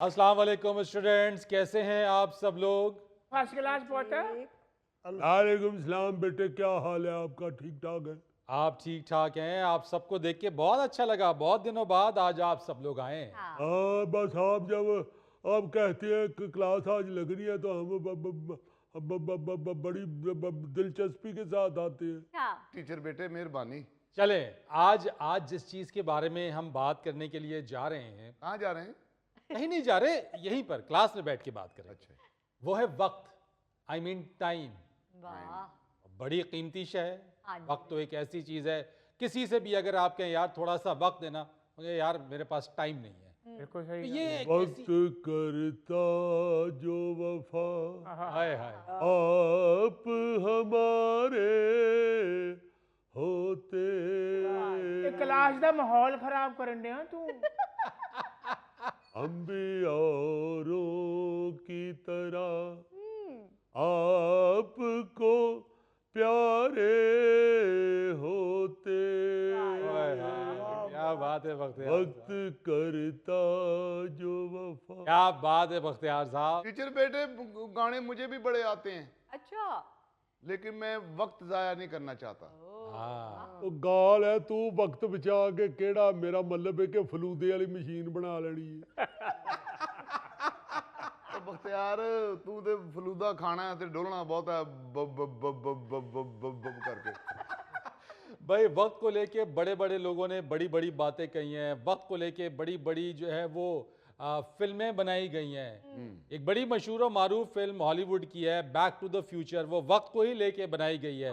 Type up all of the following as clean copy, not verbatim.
अस्सलाम वालेकुम स्टूडेंट्स, कैसे हैं आप सब लोग? फर्स्ट क्लास पहुंचा। वालेकुम सलाम बेटे, क्या हाल है आपका? ठीक ठाक है? आप ठीक ठाक हैं? आप सबको देख के बहुत अच्छा लगा। बहुत दिनों बाद आज आप सब लोग आए हैं। हाँ, बस आप जब आप कहते हैं कि क्लास आज लग रही है तो हम बड़ी दिलचस्पी के साथ आते हैं। टीचर बेटे मेहरबानी। चलें, आज जिस चीज़ के बारे में हम बात करने के लिए जा रहे हैं, कहाँ जा रहे हैं? कहीं नहीं जा रहे, यहीं पर क्लास में बैठ के बात करें। अच्छा। वो है वक्त, आई मीन टाइम। वाह। बड़ी कीमती शय है। हाँ जी। वक्त तो एक ऐसी चीज़ है, किसी से भी अगर आप कहें यार थोड़ा सा वक्त देना, मुझे यार मेरे पास टाइम नहीं है, बिल्कुल तो सही। ये एक वक्त ऐसी करता जो वफा हाय हाय आप हमारे होते। क्लास का माहौल खराब करन दिया तू। हम भी औरों की तरह आपको प्यारे होते। हाय हाय, क्या बात है बख्तियार वक्त साहब, करता जो वफा। क्या बात है बख्तियार साहब। टीचर बेटे गाने मुझे भी बड़े आते हैं, अच्छा। लेकिन मैं वक्त जाया नहीं करना चाहता। हाँ, ਉਹ ਗਾਲ ਹੈ ਤੂੰ ਵਕਤ ਬਚਾ ਕੇ ਕਿਹੜਾ ਮੇਰਾ ਮਤਲਬ ਹੈ ਕਿ ਫਲੂਦੇ ਵਾਲੀ ਮਸ਼ੀਨ ਬਣਾ ਲੈਣੀ ਹੈ। तो बख्तियार तू तो फलूदा खाना है ते डोलना बहुत है बब बब बब बब बब बब बब बब करके। भाई वक्त को लेके बड़े बड़े लोगों ने बड़ी बड़ी बातें कही हैं। वक्त को लेके बड़ी बड़ी जो है वो फिल्में बनाई गई हैं। एक बड़ी मशहूर और मारूफ फिल्म हॉलीवुड की है बैक टू द फ्यूचर, वो वक्त को ही लेके बनाई गई है।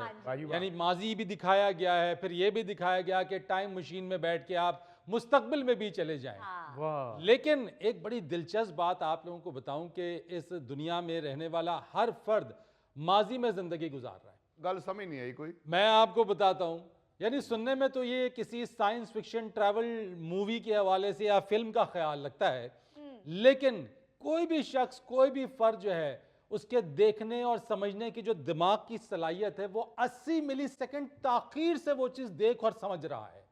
यानी माजी भी दिखाया गया है, फिर ये भी दिखाया गया कि टाइम मशीन में बैठ के आप मुस्तकबिल में भी चले जाएं। वाह। लेकिन एक बड़ी दिलचस्प बात आप लोगों को बताऊं कि इस दुनिया में रहने वाला हर फर्द माजी में जिंदगी गुजार रहा है। गल समझ नहीं आई कोई। मैं आपको बताता हूं, यानी सुनने में तो ये किसी साइंस फिक्शन ट्रैवल मूवी के हवाले से या फिल्म का ख्याल लगता है, लेकिन कोई भी शख्स, कोई भी फर्द जो है, उसके देखने और समझने की जो दिमाग की सलाहियत है वो 80 मिलीसेकंड ताखीर से वो चीज देख और समझ रहा है।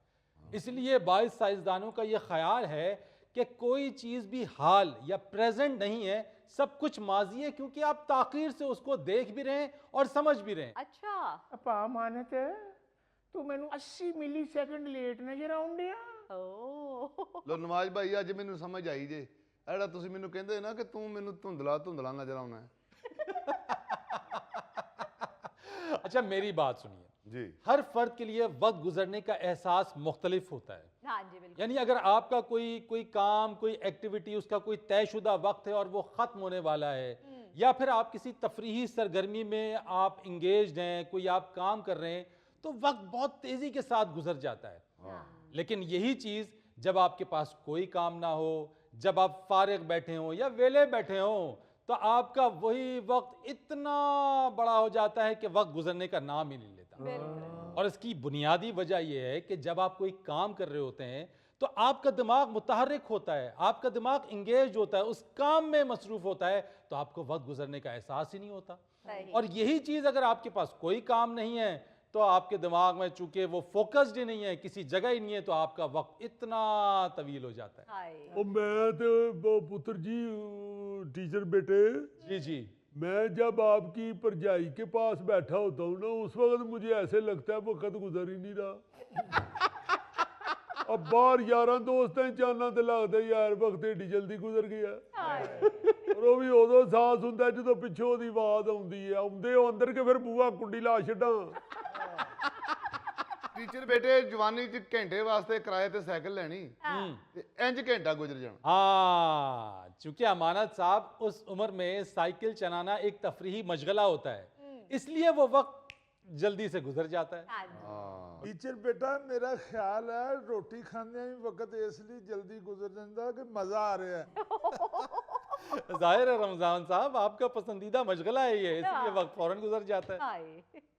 इसलिए बाइस साइंसदानों का यह ख्याल है कि कोई चीज भी हाल या प्रेजेंट नहीं है, सब कुछ माजी है, क्योंकि आप ताखीर से उसको देख भी रहे हैं और समझ भी रहे हैं। अच्छा। अपा मानत तू मैनू 80 मिली सेकंड लेट नजर आउन दिया। ओ। लो नवाज भाई अज मैनू समझ आई जे एड़ा तुसी मैनू कहंदे ना कि तू मैनू धुंधला धुंधला नजर आउना है। अच्छा मेरी बात सुनिए, जी। हर फर्द के लिए वक्त गुजरने का एहसास मुख्तलिफ होता है। हाँ जी बिल्कुल। यानी अगर आपका कोई काम, कोई एक्टिविटी, उसका कोई तयशुदा वक्त है और वो ख़त्म होने वाला है, या फिर आप किसी तफरीही सरगर्मी में आप इंगेज्ड हैं, कोई आप काम कर रहे हैं, तो वक्त बहुत तेज़ी के साथ गुजर जाता है। लेकिन यही चीज़ जब आपके पास कोई काम ना हो, जब आप फारिग बैठे हों या वेले बैठे हों, तो आपका वही वक्त इतना बड़ा हो जाता है कि वक्त गुजरने का नाम ही नहीं लेता। बिल्कुल। और इसकी बुनियादी वजह यह है कि जब आप कोई काम कर रहे होते हैं तो आपका दिमाग मुतहर्रिक होता है, आपका दिमाग इंगेज होता है, उस काम में मसरूफ होता है, तो आपको वक्त गुजरने का एहसास ही नहीं होता। सही। और यही चीज़ अगर आपके पास कोई काम नहीं है तो आपके दिमाग में चूंकि वो फोकस्ड ही नहीं है, किसी जगह ही नहीं है, तो आपका वक्त इतना तवील हो जाता है। हाय। ਉਹ ਮੈਂ ਤੇ पुत्र जी टीचर बेटे, जी जी। मैं जब आपकी परजाई के पास बैठा होता हूँ ना, उस वक्त मुझे ऐसे लगता है वक्त गुजर ही नहीं रहा। अब बाहर यारा दोस्तें चाहना तो लगता है यार वक्त एडी जल्दी गुजर गया। और वो भी उदों एहसास होंदा जो पिछों दी आवाज आउंदी है, आउंदे हो अंदर के फिर बूहा कुंडी ला छड्डां। टीचर बेटे जवानी च घंटे वास्ते किराए ते साइकिल लेनी ते इंज घंटा गुजर जाना। हाँ, चूंकि अमानत साहब उस उम्र में साइकिल चलाना एक तफरीही मशगला होता है, इसलिए वो वक्त जल्दी से गुजर जाता है। हाँ जी। टीचर बेटा मेरा ख्याल है रोटी खाने में वक्त इसलिए जल्दी गुजर जाता कि मजा आ रहा है। जाहिर है रमजान साहब आपका पसंदीदा मशगला है ये, इसलिए वक्त फौरन गुजर जाता है। हाय।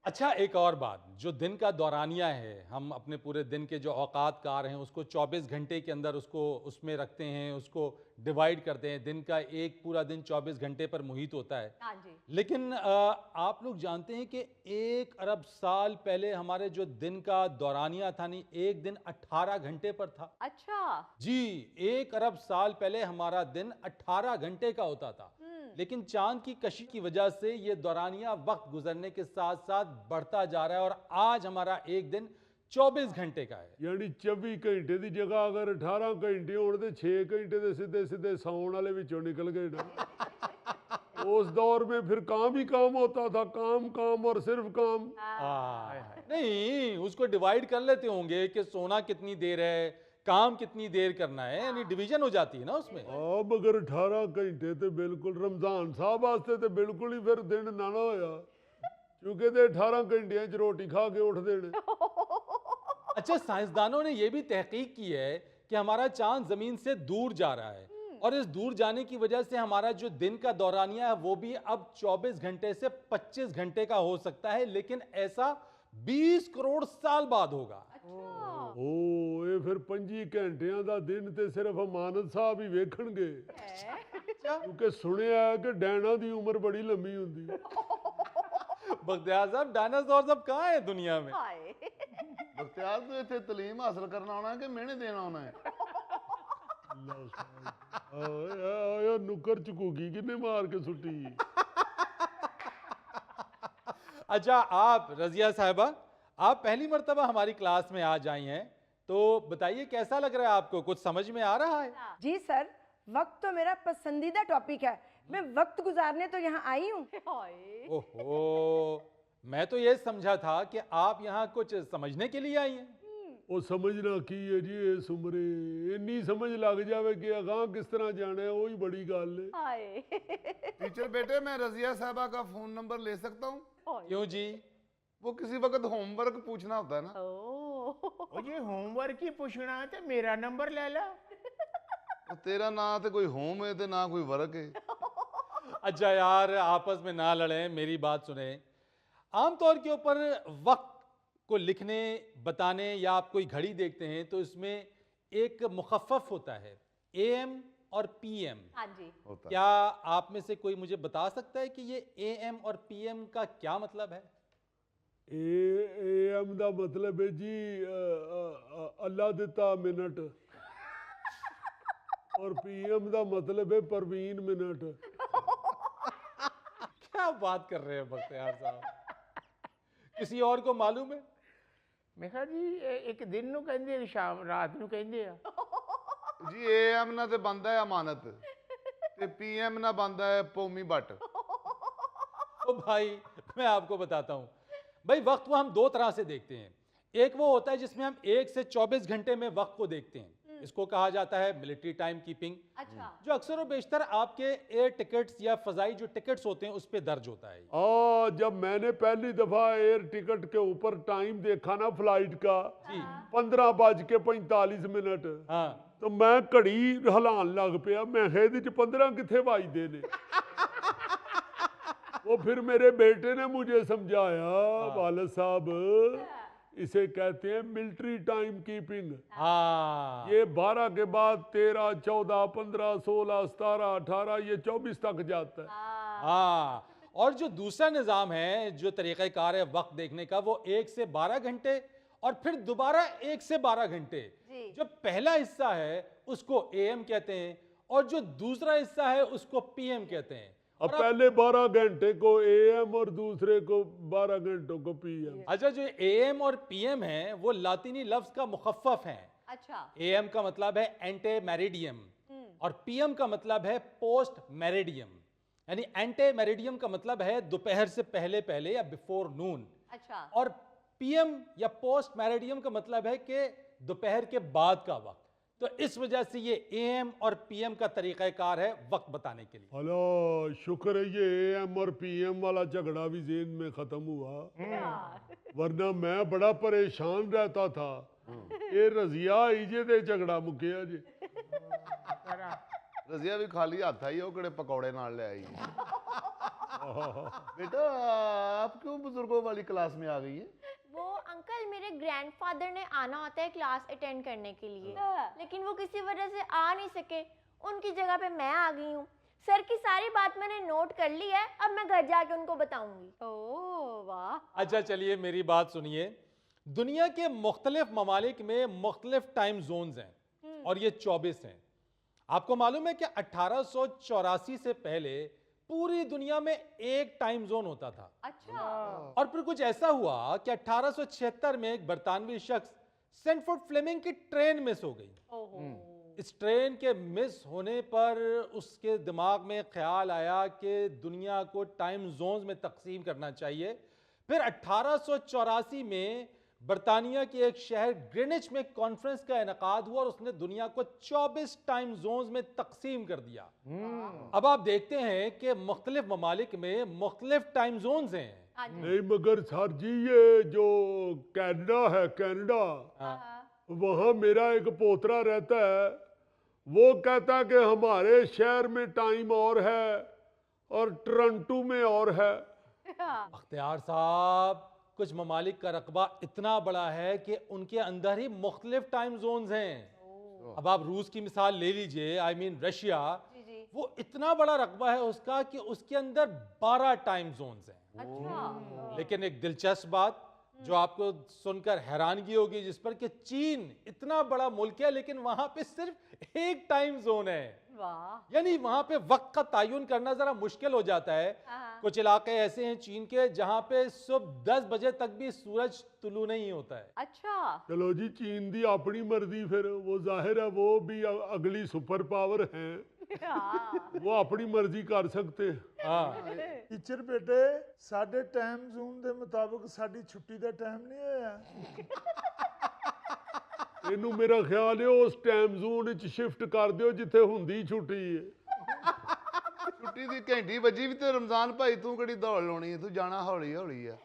अच्छा, एक और बात, जो दिन का दौरानिया है, हम अपने पूरे दिन के जो औकात कार हैं उसको 24 घंटे के अंदर उसको उसमें रखते हैं, उसको डिवाइड करते हैं। दिन का एक पूरा दिन 24 घंटे पर मुहित होता है। हाँ जी। लेकिन आप लोग जानते हैं कि 1 अरब साल पहले हमारे जो दिन का दौरानिया था, नहीं, एक दिन 18 घंटे पर था। अच्छा। जी, 1 अरब साल पहले हमारा दिन 18 घंटे का होता था। लेकिन चांद की कशी की वजह से ये दौरानिया वक्त गुजरने के साथ साथ बढ़ता जा रहा है और आज हमारा एक दिन 24 घंटे का है। यानी 24 घंटे की जगह अगर 18 घंटे होने तो 6 घंटे तो सीधे सीधे सौन वाले विचों निकल गए ना। उस दौर में फिर काम ही काम होता था, काम काम और सिर्फ काम। नहीं, उसको डिवाइड कर लेते होंगे कि सोना कितनी देर है, काम कितनी देर करना है, यानी डिवीजन हो जाती है ना उसमें। अब अगर 18 घंटे तो बिल्कुल रमजान साहब वास्ते तो बिल्कुल ही फिर दिन ना ना होया, क्योंकि ते 18 घंटियां च रोटी खा के उठ देने। अच्छा, साइंसदानों ने यह भी तहकीक की है कि हमारा चांद जमीन से दूर जा रहा है और इस दूर जाने की वजह से हमारा जो दिन का दौरानिया है वो भी अब 24 घंटे से 25 घंटे का हो सकता है, लेकिन ऐसा 20 करोड़ साल बाद होगा। ओ ये फिर 25 घंटियां दा दिन ते सिर्फ अमानत साहब ही वेखणगे, क्योंकि सुनिया है कि डैना दी उम्र बड़ी लंबी हुंदी। बख्तियार साहब, डायनासोर सब कहाँ है दुनिया में? हाय। बख्तियार तू इत्थे तलीम हासिल करना आना है कि मेहने देना आना है? आया नुकर चकूगी किन्ने मार के सुट्टी। अच्छा, आप रजिया साहिबा, आप पहली मर्तबा हमारी क्लास में आज आई हैं, तो बताइए कैसा लग रहा है आपको, कुछ समझ में आ रहा है? जी सर, वक्त तो मेरा पसंदीदा टॉपिक है। मैं वक्त गुजारने तो यहाँ आई हूँ। हाय। ओहो, मैं तो ये समझा था कि आप यहाँ कुछ समझने के लिए आई हैं। ਉਹ ਸਮਝਣਾ ਕੀ ਹੈ ਜੀ ਇਸ ਉਮਰੇ, ਇੰਨੀ ਸਮਝ ਲੱਗ ਜਾਵੇ कि ਅਗਾਂਹ किस तरह जाना है वही बड़ी गल है। हाय। टीचर बेटे, मैं रजिया साहबा का फोन नंबर ले सकता हूँ? क्यों जी? वो किसी वक्त होमवर्क पूछना होता है ना। ओ। ओ जी होमवर्क ही पूछना है तो मेरा नंबर ले ला। तो तेरा ना तो कोई होम है तो ना कोई वर्क है। अच्छा यार, आपस में ना लड़ें, मेरी बात सुने। आमतौर के ऊपर वक्त को लिखने, बताने या आप कोई घड़ी देखते हैं तो इसमें एक मुखफ़फ़ होता है, AM और PM। हाँ जी। होता है। क्या आप में से कोई मुझे बता सकता है कि ये AM और PM का क्या मतलब है? AM ਦਾ मतलब है जी अल्लाह दिता मिनट, और PM ਦਾ मतलब है परवीन मिनट। क्या बात कर रहे हैं बख्तियार साहब? किसी और को मालूम है? मैं कहा जी एक दिन नू कहंदे आ, शाम रात नू कहंदे आ। जी AM ना ते बनता है अमानत ते PM ना बनता है पौमी बट। ओ भाई, मैं आपको बताता हूँ भाई, वक्त को हम दो तरह से देखते हैं। एक वो होता है जिसमें हम 1 से 24 घंटे में वक्त को देखते हैं, इसको कहा जाता है मिलिट्री टाइम कीपिंग, अच्छा। जो अक्सर और बेशतर आपके एयर टिकट्स या फजाई जो टिकट्स होते हैं उस पर दर्ज होता है। जब मैंने पहली दफा एयर टिकट के ऊपर टाइम देखा ना फ्लाइट का, 15:45, हाँ, तो मैं घड़ी हिलान लग पिया। मैं ਇਹਦੇ ਚ 15 किथे ਵੱਜਦੇ ने। वो फिर मेरे बेटे ने मुझे समझाया, वालिद साहब इसे कहते हैं मिलिट्री टाइम कीपिंग। हाँ, ये 12 के बाद 13, 14, 15, 16, 17, 18 ये 24 तक जाता है। हाँ। और जो दूसरा निज़ाम है, जो तरीक़ाकार है वक्त देखने का, वो 1 से 12 घंटे और फिर दोबारा 1 से 12 घंटे। जी। जो पहला हिस्सा है उसको AM कहते हैं और जो दूसरा हिस्सा है उसको PM कहते हैं। अब और पहले 12 घंटे को AM और दूसरे को 12 घंटों को PM। अच्छा, जो AM और PM है वो लातीनी लफ्ज का मुखफ़फ़ है। अच्छा। AM का मतलब है एंटे मेरिडियम और PM का मतलब है पोस्ट मेरिडियम। यानी एंटे मेरिडियम का मतलब है दोपहर से पहले पहले या बिफोर नून, अच्छा। और PM या पोस्ट मेरिडियम का मतलब है कि दोपहर के बाद का वक्त। तो इस वजह से ये AM और PM का तरीक़ाकार है वक्त बताने के लिए। अला शुक्र है ये AM और PM वाला झगड़ा भी जेन में खत्म हुआ, वरना मैं बड़ा परेशान रहता था। ये रजिया आई जे ते झगड़ा मुकिया जे। रजिया भी खाली हाथ आई, वो किहड़े पकौड़े नाल ले आई। बेटा आप क्यों बुजुर्गों वाली क्लास में आ गई है? वो अंकल मेरे ग्रैंडफादर ने आना होता है क्लास अटेंड करने के लिए, लेकिन वो किसी वजह से आ नहीं सके। उनकी जगह पे मैं आ गई हूँ। सर की सारी बात मैंने नोट कर ली है, अब मैं घर जाके उनको बताऊंगी। ओह वाह। अच्छा चलिए मेरी बात सुनिए। दुनिया के मुख्तलिफ ममालिक में मुख्तलिफ टाइम जोन्स हैं और ये 24 हैं। आपको मालूम है कि 1884 से पहले पूरी दुनिया में एक टाइम जोन होता था। अच्छा। और फिर कुछ ऐसा हुआ कि 1876 में एक बरतानवी शख्स सेंटफोर्ड फ्लेमिंग की ट्रेन मिस हो गई। ओहो। इस ट्रेन के मिस होने पर उसके दिमाग में ख्याल आया कि दुनिया को टाइम जोन्स में तकसीम करना चाहिए। फिर 1884 में बरतानिया के एक शहर ग्रीनिच में कॉन्फ्रेंस का इनेकाद हुआ और उसने दुनिया को 24 टाइम जोन्स में तकसीम कर दिया। अब आप देखते हैं कि मुख्तलिफ ममालिक में मुख्तलिफ टाइम जोन्स हैं। नहीं मगर सर जी ये जो कनाडा है, कनाडा, वहाँ मेरा एक पोतरा रहता है। वो कहता है कि हमारे शहर में टाइम और है और टोरंटो में और है। अख्तियार साहब, कुछ ममालिक का रकबा इतना बड़ा है कि उनके अंदर ही मुख्तलिफ टाइम जोन्स हैं। अब आप रूस की मिसाल ले लीजिए, आई मीन रशिया, वो इतना बड़ा रकबा है उसका कि उसके अंदर 12 टाइम जोन्स हैं। अच्छा। लेकिन एक दिलचस्प बात जो आपको सुनकर हैरानगी होगी जिस पर, कि चीन इतना बड़ा मुल्क है लेकिन वहां पे सिर्फ एक टाइम जोन है। वाह। यानी वहां पे वक्त का तायुन करना जरा मुश्किल हो जाता है। कुछ इलाके ऐसे हैं चीन के जहां पे सुबह 10 बजे तक भी सूरज तुलू नहीं होता है। अच्छा। चलो जी, चीन दी अपनी मर्जी, फिर वो जाहिर है वो भी अगली सुपर पावर है, वो अपनी मर्जी कर सकते हैं। हाँ टीचर बेटे साडे टाइम ਜ਼ੋਨ ਦੇ ਮੁਤਾਬਕ ਸਾਡੀ ਛੁੱਟੀ ਦਾ ਟਾਈਮ ਨਹੀਂ ਹੋਇਆ। ਇਹਨੂੰ ਮੇਰਾ ਖਿਆਲ ਹੈ ਉਸ ਟਾਈਮ ਜ਼ੋਨ ਵਿੱਚ ਸ਼ਿਫਟ ਕਰ ਦਿਓ ਜਿੱਥੇ ਹੁੰਦੀ ਛੁੱਟੀ ਹੈ। ਛੁੱਟੀ ਦੀ ਘੰਟੀ ਵੱਜੀ ਵੀ ਤੇ ਰਮਜ਼ਾਨ ਭਾਈ ਤੂੰ ਕਿਹੜੀ ਦੌੜ ਲਾਉਣੀ ਹੈ? ਤੂੰ ਜਾਣਾ ਹੌਲੀ ਹੌਲੀ ਆ।